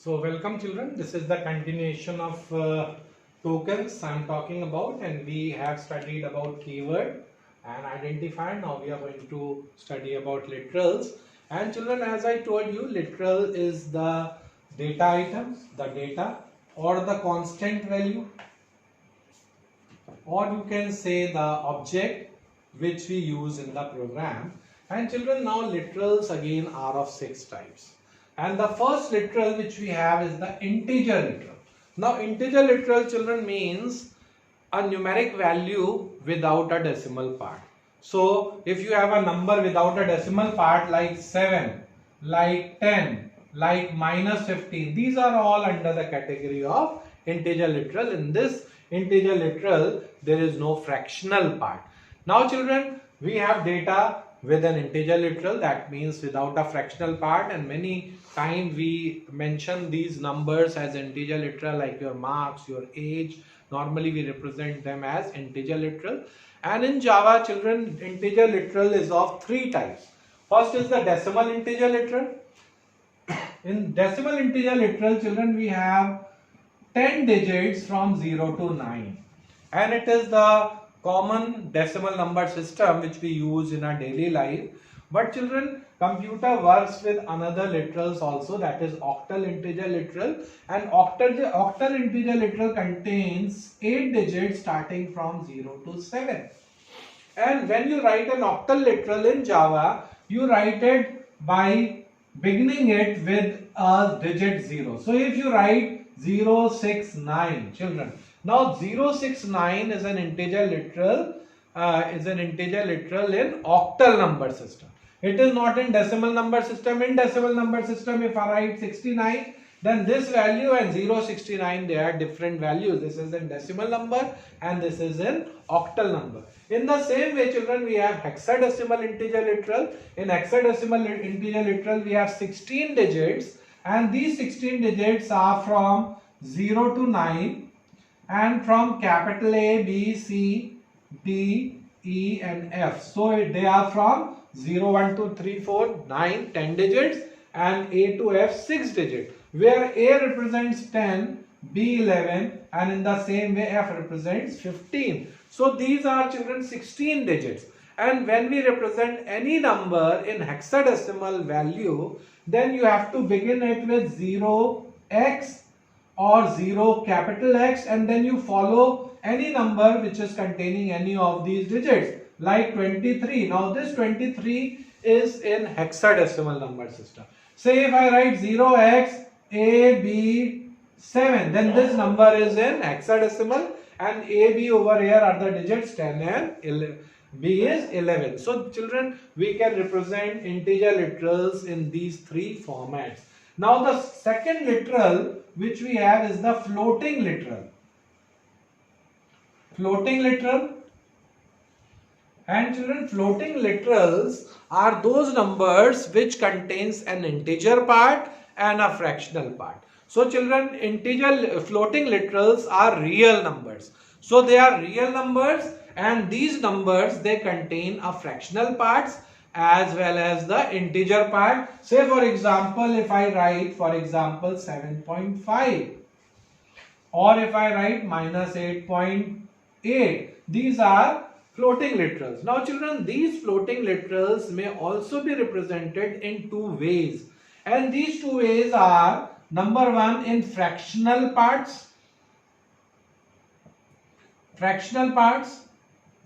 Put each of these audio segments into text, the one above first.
So welcome children, this is the continuation of tokens I am talking about, and we have studied about keyword and identifier. Now we are going to study about literals. And children, as I told you, literal is the data item, the data or the constant value, or you can say the object which we use in the program. And children, now literals again are of 6 types. And the first literal which we have is the integer literal. Now integer literal, children, means a numeric value without a decimal part. So if you have a number without a decimal part like 7, like 10, like -15, these are all under the category of integer literal. In this integer literal, there is no fractional part. Now children, we have data with an integer literal, that means without a fractional part, and many times we mention these numbers as integer literal, like your marks, your age. Normally we represent them as integer literal. And in Java, children, integer literal is of 3 types. First is the decimal integer literal. In decimal integer literal, children, we have 10 digits from 0 to 9, and it is the common decimal number system which we use in our daily life. But children, computer works with another literals also, that is octal integer literal, and octal integer literal contains 8 digits starting from 0 to 7. And when you write an octal literal in Java, you write it by beginning it with a digit 0. So if you write 069, children, now 069 is an integer literal, in octal number system. It is not in decimal number system. In decimal number system, if I write 69, then this value and 069, they are different values. This is in decimal number and this is in octal number. In the same way, children, we have hexadecimal integer literal. In hexadecimal integer literal, we have 16 digits, and these 16 digits are from 0 to 9 and from capital A, B, C, D, E and F. So they are from 0, 1, 2, 3, 4, 9, 10 digits, and A to F 6 digits, where A represents 10, B 11, and in the same way F represents 15. So these are, children, 16 digits. And when we represent any number in hexadecimal value, then you have to begin it with 0x or 0 capital X, and then you follow any number which is containing any of these digits, like 23. Now this 23 is in hexadecimal number system. Say if I write 0xAB7, then this number is in hexadecimal, and AB over here are the digits 10 and 11. B is 11. So children, we can represent integer literals in these 3 formats. Now the second literal which we have is the floating literal. Floating literal. And children, floating literals are those numbers which contains an integer part and a fractional part. So children, floating literals are real numbers. So they are real numbers, and these numbers, they contain a fractional parts as well as the integer part. Say for example, if I write, for example, 7.5, or if I write -8.8, these are floating literals. Now children, these floating literals may also be represented in 2 ways, and these 2 ways are, number 1, in fractional parts.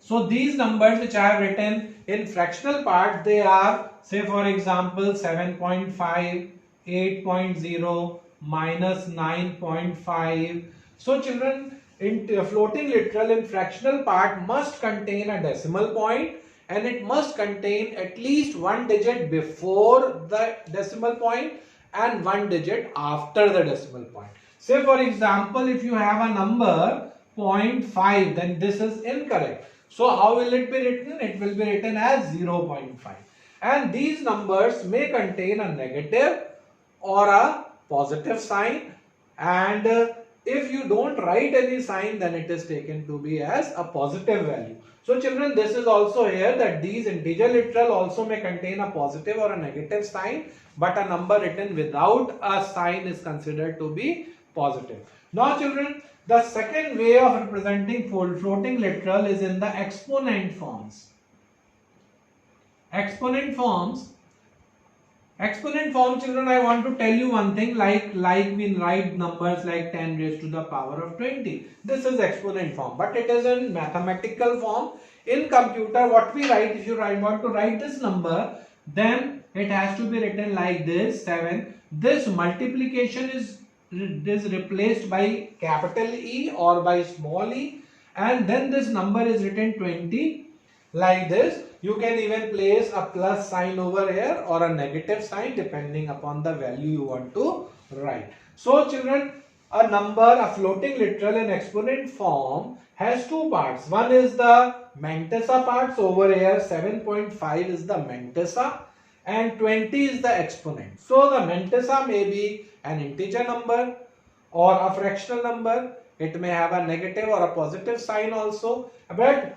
So these numbers which I have written in fractional part, they are, say for example, 7.5, 8.0, -9.5. So children, floating literal in fractional part must contain a decimal point, and it must contain at least 1 digit before the decimal point and 1 digit after the decimal point. Say for example, if you have a number 0.5, then this is incorrect. So how will it be written? It will be written as 0.5. And these numbers may contain a negative or a positive sign, and if you don't write any sign, then it is taken to be as a positive value. So children, this is also here that these integer literal also may contain a positive or a negative sign, but a number written without a sign is considered to be positive. Now children, the second way of representing floating literal is in the exponent forms. Exponent form children, I want to tell you one thing, like we write numbers like 10 raised to the power of 20. This is exponent form, but it is in mathematical form. In computer, what we write, if you want to write this number, then it has to be written like this, 7. This multiplication is replaced by capital E or by small e, and then this number is written 20 like this. You can even place a plus sign over here or a negative sign depending upon the value you want to write. So children, a number, a floating literal in exponent form has two parts. One is the mantissa parts over here. 7.5 is the mantissa and 20 is the exponent. So the mantissa may be an integer number or a fractional number. It may have a negative or a positive sign also, but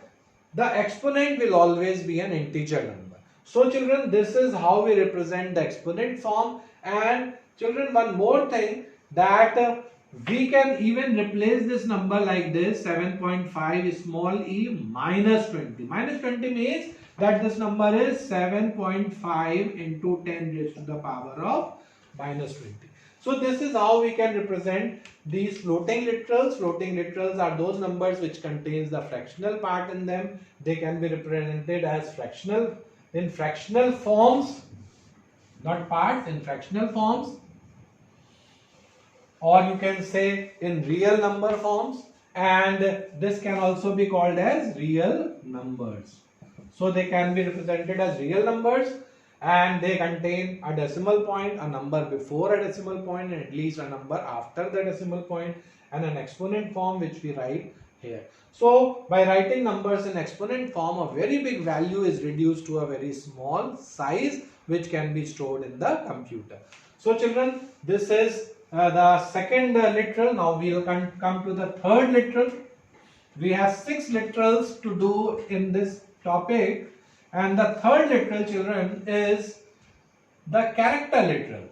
the exponent will always be an integer number. So children, this is how we represent the exponent form. And children, one more thing, that we can even replace this number like this, 7.5 small e minus 20. Minus 20 means that this number is 7.5 into 10 raised to the power of minus 20. So this is how we can represent these floating literals. Floating literals are those numbers which contains the fractional part in them. They can be represented as fractional, in fractional forms, not parts, in fractional forms, or you can say in real number forms, and this can also be called as real numbers. So they can be represented as real numbers, and they contain a decimal point, a number before a decimal point, and at least a number after the decimal point, and an exponent form which we write here. So by writing numbers in exponent form, a very big value is reduced to a very small size which can be stored in the computer. So children, this is the second literal. Now we will come to the third literal. We have 6 literals to do in this topic. And the third literal, children, is the character literal.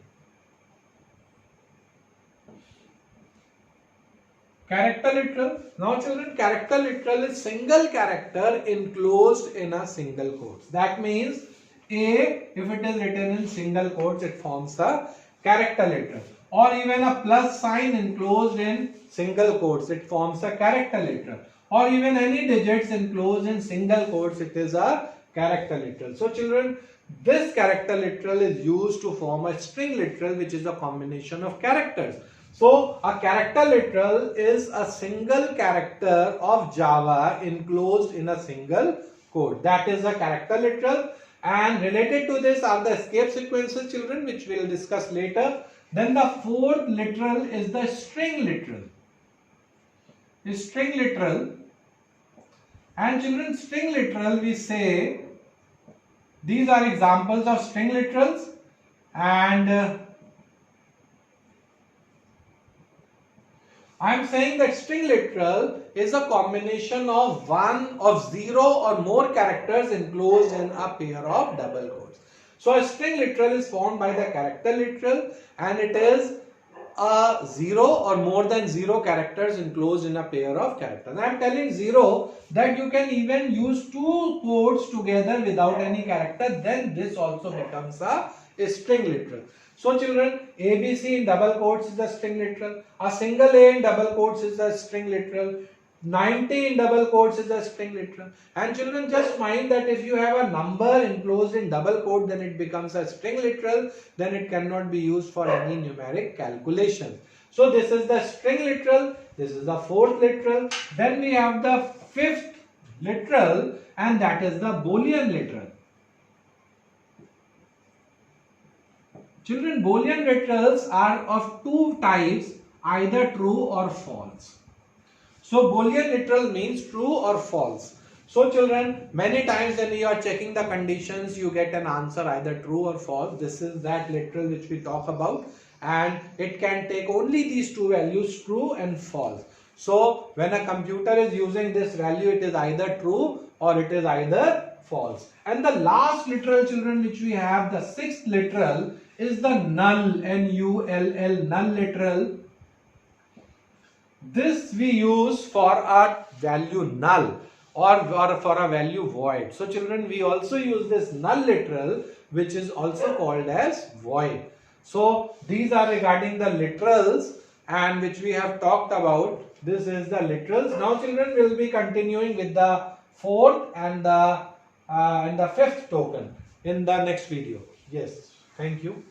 Character literal. Now children, character literal is single character enclosed in a single quotes. That means A, if it is written in single quotes, it forms a character literal. Or even a plus sign enclosed in single quotes, it forms a character literal. Or even any digits enclosed in single quotes, it is a character literal. So children, this character literal is used to form a string literal, which is a combination of characters. So a character literal is a single character of Java enclosed in a single quote. That is a character literal. And related to this are the escape sequences, children, which we will discuss later. Then the fourth literal is the string literal. String literal. And children, string literal, we say these are examples of string literals, and I am saying that string literal is a combination of 0 or more characters enclosed in a pair of double quotes. So a string literal is formed by the character literal, and it is a 0 or more than 0 characters enclosed in a pair of characters. I am telling 0 that you can even use 2 quotes together without any character, then this also becomes a string literal. So children, ABC in double quotes is a string literal, a single A in double quotes is a string literal, 90 in double quotes is a string literal. And children, just mind that if you have a number enclosed in double quote, then it becomes a string literal, then it cannot be used for any numeric calculation. So this is the string literal, this is the fourth literal. Then we have the fifth literal, and that is the Boolean literal. Children, Boolean literals are of two types, either true or false. So Boolean literal means true or false. So children, many times when you are checking the conditions, you get an answer either true or false. This is that literal which we talk about, and it can take only these two values, true and false. So when a computer is using this value, it is either true or it is either false. And the last literal, children, which we have, the sixth literal, is the null, N-U-L-L, null literal. This we use for a value null or for a value void. So children, we also use this null literal, which is also called as void. So these are regarding the literals, and which we have talked about. This is the literals. Now children, we will be continuing with the fourth and the fifth token in the next video. Yes, thank you.